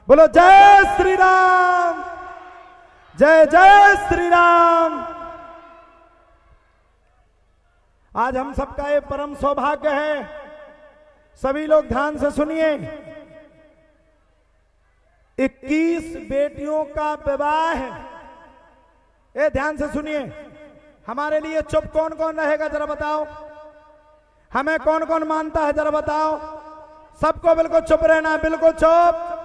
बोलो जय श्री राम, जय जय श्री राम। आज हम सबका ये परम सौभाग्य है, सभी लोग ध्यान से सुनिए। 21 बेटियों का विवाह है। ये ध्यान से सुनिए। हमारे लिए चुप कौन कौन रहेगा जरा बताओ, हमें कौन कौन मानता है जरा बताओ। सबको बिल्कुल चुप रहना, बिल्कुल चुप,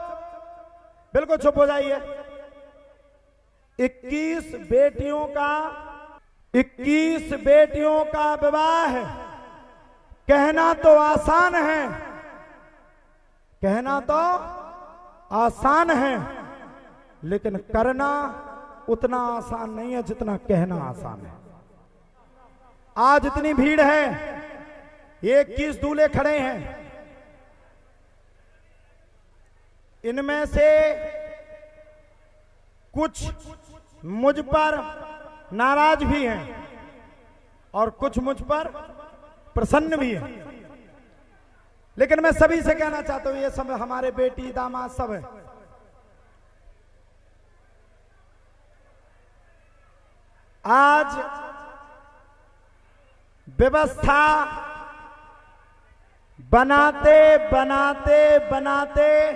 बिल्कुल चुप हो जाइए। 21 बेटियों का विवाह है। कहना तो आसान है, कहना तो आसान है, लेकिन करना उतना आसान नहीं है जितना कहना आसान है। आज इतनी भीड़ है, ये 21 दूल्हे खड़े हैं, इनमें से कुछ मुझ पर नाराज भी हैं और कुछ मुझ पर प्रसन्न भी हैं, लेकिन मैं सभी से कहना चाहता हूं, ये सब हमारे बेटी दामाद सब है। आज व्यवस्था बनाते बनाते बनाते,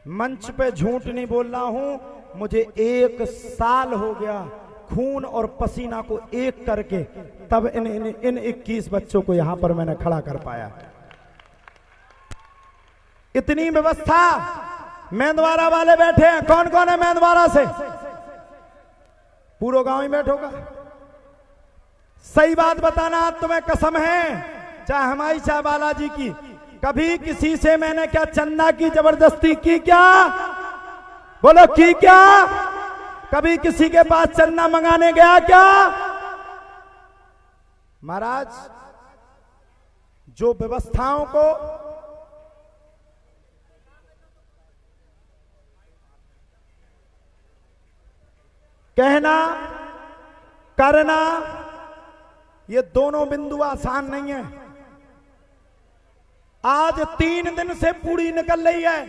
मंच पे झूठ नहीं बोल रहा हूं, मुझे 1 साल हो गया खून और पसीना को एक करके, तब इन 21 बच्चों को यहां पर मैंने खड़ा कर पाया। इतनी व्यवस्था। मैंदवारा वाले बैठे हैं, कौन कौन है मैंदवारा से? पूरा गांव ही बैठोगा। सही बात बताना, तुम्हें कसम है, चाहे हमारी चाहे बालाजी की, कभी किसी से मैंने क्या चंदा की जबरदस्ती की क्या? बोलो की क्या? कभी किसी के पास चंदा मंगाने गया क्या? महाराज, जो व्यवस्थाओं को कहना करना, ये दोनों बिंदु आसान नहीं है। आज 3 दिन से पूरी निकल रही है।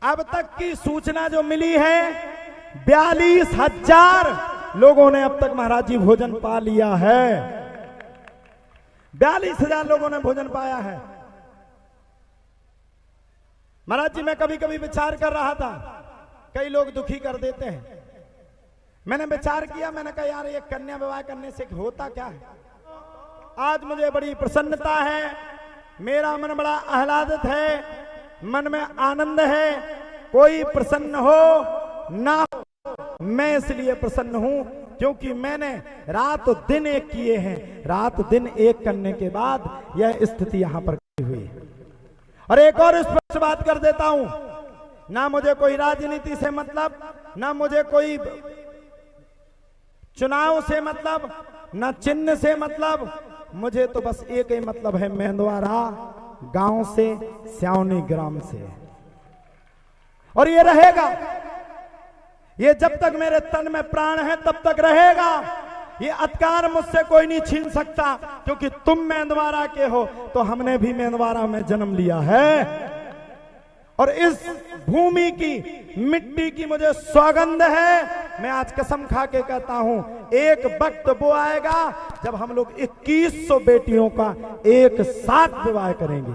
अब तक की सूचना जो मिली है, 42,000 लोगों ने अब तक महाराज जी भोजन पा लिया है। 42,000 लोगों ने भोजन पाया है। महाराज जी, मैं कभी कभी विचार कर रहा था, कई लोग दुखी कर देते हैं। मैंने विचार किया, मैंने कहा यार, ये कन्या विवाह करने से होता क्या है? आज मुझे बड़ी प्रसन्नता है, मेरा मन बड़ा आह्लादित है, मन में आनंद है। कोई प्रसन्न हो ना हो, मैं इसलिए प्रसन्न हूं क्योंकि मैंने रात दिन एक किए हैं। रात दिन एक करने के बाद यह स्थिति यहां पर हुई है। और एक और स्पष्ट बात कर देता हूं, ना मुझे कोई राजनीति से मतलब, ना मुझे कोई चुनाव से मतलब, ना चिन्ह से मतलब, मुझे तो बस एक ही मतलब है, मैंदवारा गांव से, स्याउनी ग्राम से। और ये रहेगा, ये जब तक मेरे तन में प्राण है तब तक रहेगा। ये अधिकार मुझसे कोई नहीं छीन सकता, क्योंकि तुम मैंदवारा के हो तो हमने भी मैंदवारा में जन्म लिया है। और इस भूमि की मिट्टी की मुझे सौगंध है। मैं आज कसम खा के कहता हूं, एक वक्त वो आएगा जब हम लोग 2100 बेटियों का एक साथ विवाह करेंगे।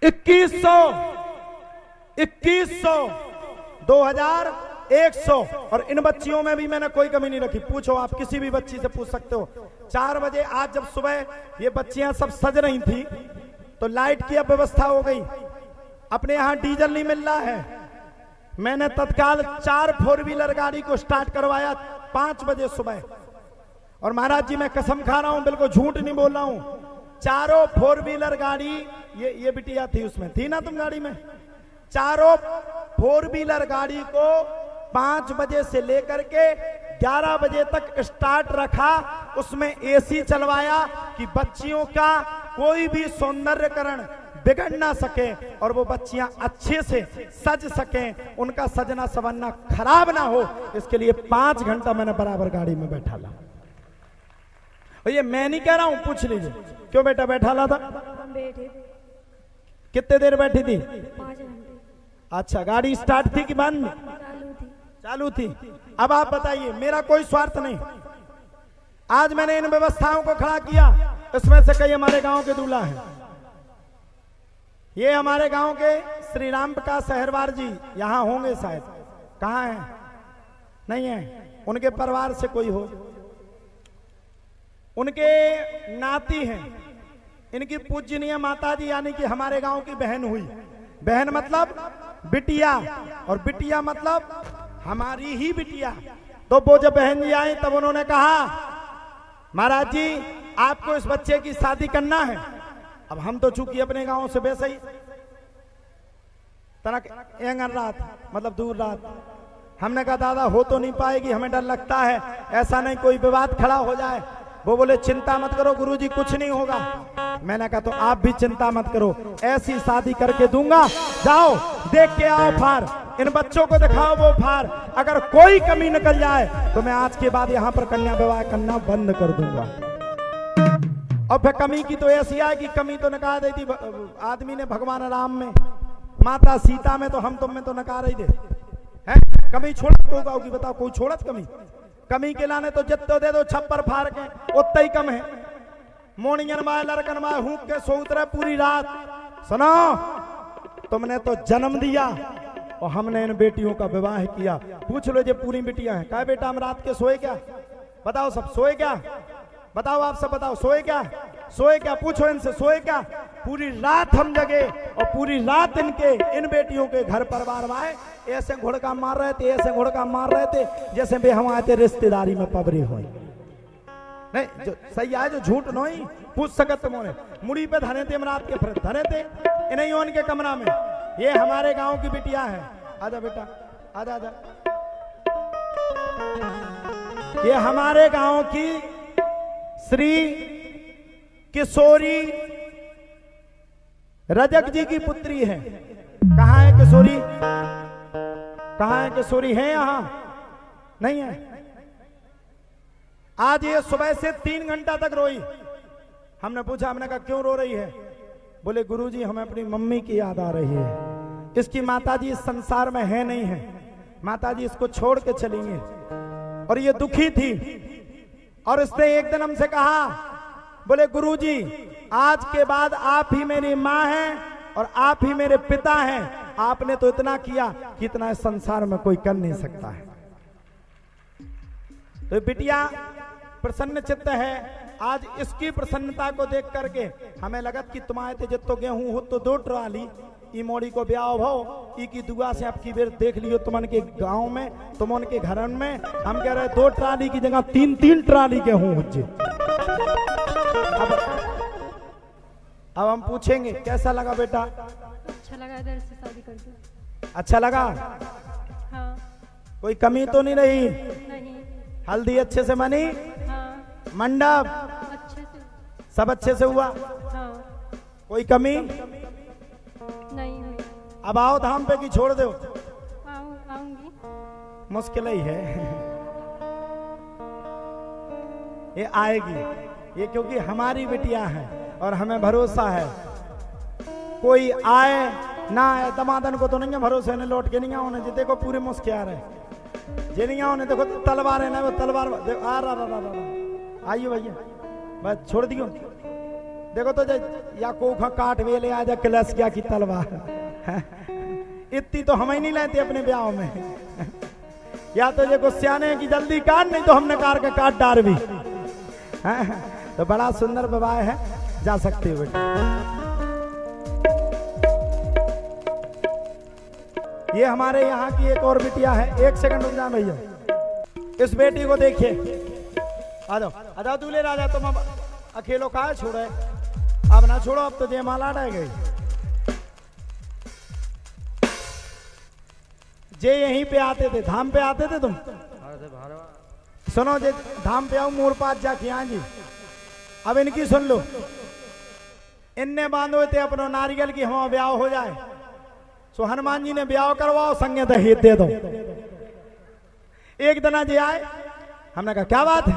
2100 2100। और इन बच्चियों में भी मैंने कोई कमी नहीं रखी। पूछो, आप किसी भी बच्ची से पूछ सकते हो। 4 बजे आज जब सुबह ये बच्चियां सब सज रही थी, तो लाइट की अब व्यवस्था हो गई। अपने यहां डीजल नहीं मिल रहा है, मैंने तत्काल 4 4 व्हीलर गाड़ी को स्टार्ट करवाया 5 बजे सुबह। और महाराज जी, मैं कसम खा रहा हूं, बिल्कुल झूठ नहीं बोल रहा हूं, चारों 4 व्हीलर गाड़ी, ये बिटिया थी उसमें, थी ना तुम गाड़ी में? चारों 4 व्हीलर गाड़ी को 5 बजे से लेकर के 11 बजे तक स्टार्ट रखा। उसमें एसी चलवाया कि बच्चियों का कोई भी सौंदर्यकरण बिगड़ ना सके और वो बच्चियां अच्छे से सज सकें, उनका सजना सवरना खराब ना हो। इसके लिए 5 घंटा मैंने बराबर गाड़ी में बैठा ला। और ये मैं नहीं कह रहा हूं, पूछ लीजिए, क्यों बेटा बैठा ला था? हम बैठे कितने देर बैठी थी? 5 घंटे। अच्छा, गाड़ी स्टार्ट थी कि बंद? चालू थी। चालू थी। अब आप बताइए, मेरा कोई स्वार्थ नहीं, आज मैंने इन व्यवस्थाओं को खड़ा किया, इसमें से कई हमारे गांव के दूल्हा हैं। ये हमारे गांव के श्री राम प्रकाश सहरवार जी यहां होंगे शायद, कहां हैं? नहीं है, उनके परिवार से कोई हो, उनके नाती हैं, इनकी पूजनीय माता जी यानी कि हमारे गांव की बहन हुई। बहन मतलब बिटिया, और बिटिया मतलब हमारी ही बिटिया। तो वो जब बहन जी आई तब उन्होंने कहा, महाराज जी आपको इस बच्चे की शादी करना है। अब हम तो चूंकि अपने गांव से वैसे ही तनक एंगन रात मतलब दूर रात, हमने कहा दादा हो तो नहीं पाएगी, हमें डर लगता है ऐसा नहीं कोई विवाद खड़ा हो जाए। वो बोले चिंता मत करो गुरुजी, कुछ नहीं होगा। मैंने कहा तो आप भी चिंता मत करो, ऐसी शादी करके दूंगा, जाओ देख के आओ फार, इन बच्चों को दिखाओ वो फार, अगर कोई कमी निकल जाए तो मैं आज के बाद यहाँ पर कन्या विवाह करना बंद कर दूंगा। और फिर कमी की तो ऐसी है कि कमी तो नकार दी थी आदमी ने भगवान राम में, माता सीता में, तो हम तुम में तो नकार ही दे है। कमी छोड़त को होगी बताओ, कोई छोड़त कमी? कमी के लाने तो जितो दे दो छप्पर फाड़ के उतना ही कम है। मोनियन माए लड़कन माए हूक के सो उतरे पूरी रात। सुनो, तुमने तो जन्म दिया और हमने इन बेटियों का विवाह किया। पूछ लो जो पूरी बेटियां हैं, कहा बेटा हम रात के सोए क्या? बताओ सब सोए क्या? बताओ आप सब बताओ, सोए क्या? सोए क्या? पूछो इनसे, सोए क्या? पूरी रात हम जगे और पूरी रात इनके इन बेटियों के घर परिवार आए, ऐसे घुड़का मार रहे थे, ऐसे घुड़का मार रहे थे जैसे बे हम आए थे रिश्तेदारी में पबरे हुए। नहीं जो सही आए, जो झूठ नहीं पूछ सकत तुमने। मुड़ी पे धरे थे हम रात के, फिर धरे थे इन्हीं उनके कमरा में। ये हमारे गांव की बिटिया है, आजा बेटा आजा आजा। ये हमारे गांव की श्री किशोरी रजक जी की पुत्री है। कहाँ है किशोरी? कहाँ है किशोरी? है यहाँ? नहीं है। आज ये सुबह से 3 घंटा तक रोई। हमने पूछा, हमने कहा क्यों रो रही है? बोले गुरुजी हमें अपनी मम्मी की याद आ रही है, इसकी माताजी इस संसार में है नहीं है, माताजी इसको छोड़ के चली गई और ये दुखी थी। और इसने एक दिन हमसे कहा, बोले गुरुजी आज के बाद आप ही मेरी माँ हैं और आप ही मेरे पिता हैं, आपने तो इतना किया कि इतना इस संसार में कोई कर नहीं सकता है। तो बिटिया प्रसन्न चित्त है। आज इसकी प्रसन्नता को देख करके हमें लगत कि तुम आए थे जितो गेहूं हो तो 2 ट्राली ई मोड़ी को ब्याह भो, ई की दुआ से आपकी बेर देख लियो तुमन के गांव में, तुमन के घरन में। हम कह रहे 2 ट्राली की जगह 3-3 ट्राली गेहूं हो जे। अब हम पूछेंगे कैसा लगा बेटा? अच्छा लगा इधर से शादी करके। अच्छा लगा? हाँ। कोई कमी तो नहीं रही? नहीं। हल्दी अच्छे से बनी? हाँ। मंडप अच्छे से सब अच्छे से हुआ? हाँ। कोई कमी नहीं हुई। अब आओ धाम पे कि छोड़ दो? आऊंगी। मुश्किल ही है ये आएगी, ये क्योंकि हमारी बिटिया है और हमें भरोसा है। कोई आए ना आए, दमादन को तो नहीं है भरोसे ने लौट के नहीं आओ जी। देखो पूरे मुस्कियार है जे नहीं आओ ने, देखो तलवार है ना, वो तलवार आ रहा आइयो भैया बस छोड़ दियो। देखो तो या कोखा काट वे ले आजा क्लस क्या की तलवार इतनी तो हम ही नहीं लेते अपने ब्याह में या तो ये गुस्साने की जल्दी काट, नहीं तो हमने कार के काट डार भी। तो बड़ा सुंदर विवाह है, जा सकते हो बेटा। ये हमारे यहाँ की एक और बिटिया है। 1 सेकंड रुक जा भैया, इस बेटी को देखिए। आ जाओ आ जाओ दूल्हे राजा, तुम अब अकेलो कहा छोड़े? अब ना छोड़ो, अब तो जयमाला रह गई। जे यहीं पे आते थे, धाम पे आते थे तुम? सुनो जे धाम पे आओ मोर पास जाके यहाँ जी। अब इनकी सुन लो, इनने बांधो थे अपनो नारियल की हमारा ब्याह हो जाए। सो हनुमान जी ने ब्याह करवाओ, संगे दहेज दे दो। एक दिन जे आए, हमने कहा क्या बात है?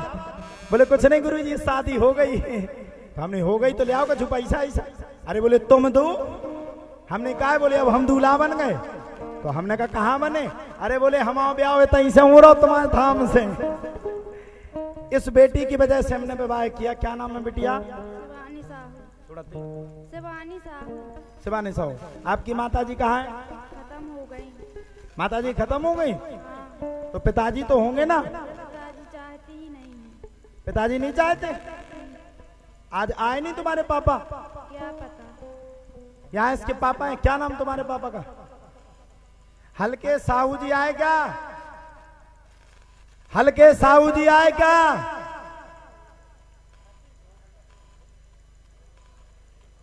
बोले कुछ नहीं गुरुजी शादी हो गई। तो हमने हो गई तो ले आओ कछु पैसा ऐसा। अरे बोले तुम दो? हमने कहा, बोले अब हम दूल्हा बन गए। तो हमने कहा कहाँ बने? अरे बोले हम ब्याह हुए तहीं से उड़ो तुम्हारे धाम से। इस बेटी की वजह से हमने विवाह किया। क्या नाम है बिटिया? शिवानी साहू। शिवानी साहू। शिवानी साहू। आपकी माता जी कहाँ है? खत्म हो गई। माता जी खत्म हो गई? हाँ। तो पिताजी तो होंगे ना? पिताजी चाहते ही नहीं है। पिताजी नहीं चाहते? आज आए नहीं तुम्हारे पापा? क्या पता। यहाँ इसके पापा हैं। क्या नाम तुम्हारे पापा का? हल्के साहू जी आए क्या? हल्के साहू जी आए क्या?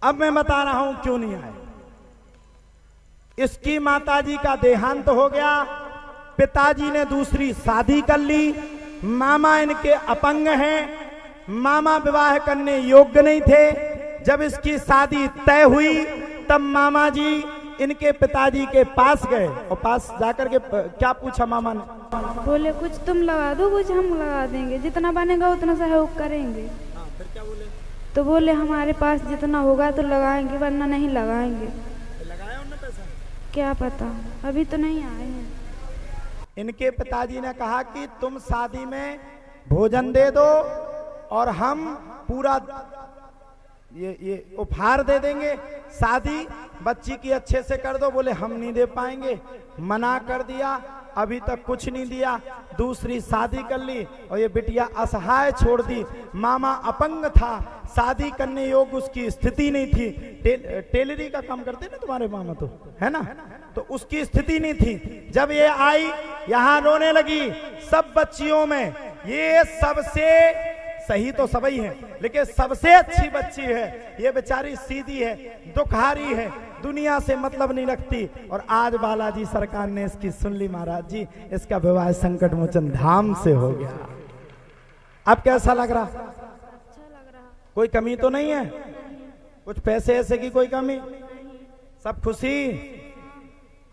अब मैं बता रहा हूं क्यों नहीं आए। इसकी माताजी का देहांत हो गया, पिताजी ने दूसरी शादी कर ली, मामा इनके अपंग हैं, मामा विवाह करने योग्य नहीं थे। जब इसकी शादी तय हुई तब मामा जी इनके पिताजी के पास गए और पास जाकर के क्या पूछा मामा ने? बोले कुछ तुम लगा दो, कुछ हम लगा देंगे, जितना बनेगा उतना सहयोग करेंगे। फिर क्या बोले? तो बोले हमारे पास जितना होगा तो लगाएंगे, वरना नहीं लगाएंगे। लगाया उन्होंने पैसा? क्या पता, अभी तो नहीं आए हैं। इनके पिताजी ने कहा कि तुम शादी में भोजन दे दो और हम पूरा ये उपहार दे देंगे, शादी बच्ची की अच्छे से कर दो। बोले हम नहीं दे पाएंगे, मना कर दिया, अभी तक कुछ नहीं दिया। दूसरी शादी कर ली और ये बिटिया असहाय छोड़ दी। मामा अपंग था, शादी करने योग्य उसकी स्थिति नहीं थी। टेलरी का काम करते ना तुम्हारे मामा, तो है ना, तो उसकी स्थिति नहीं थी। जब ये आई यहाँ रोने लगी। सब बच्चियों में ये सबसे सही तो सभी है, लेकिन सबसे अच्छी बच्ची है। ये बेचारी सीधी है, दुखहारी है, दुनिया से मतलब नहीं रखती। और आज बालाजी सरकार ने इसकी सुन ली महाराज जी, इसका विवाह संकट मोचन धाम से हो गया। अब कैसा लग रहा? अच्छा लग रहा। कोई कमी तो नहीं है? कुछ पैसे ऐसे की कोई कमी? सब खुशी?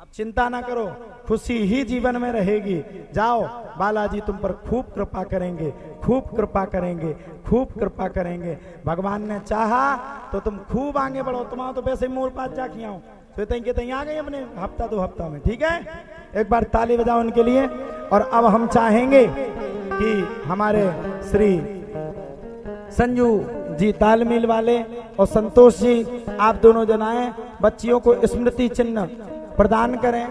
अब चिंता ना करो, खुशी ही जीवन में रहेगी। जाओ, बालाजी तुम पर खूब कृपा करेंगे, खूब कृपा करेंगे, खूब कृपा करेंगे। भगवान ने चाहा तो तुम खूब आगे बढ़ो। तुम्हारा तो वैसे मोर पास जाके आओ तो तई आ गई अपने हफ्ता 2 हफ्ता में। ठीक है, एक बार ताली बजाओ उनके लिए। और अब हम चाहेंगे कि हमारे श्री संजू जी तालमेल वाले और संतोष जी, आप दोनों जनाएं बच्चियों को स्मृति चिन्ह प्रदान करें।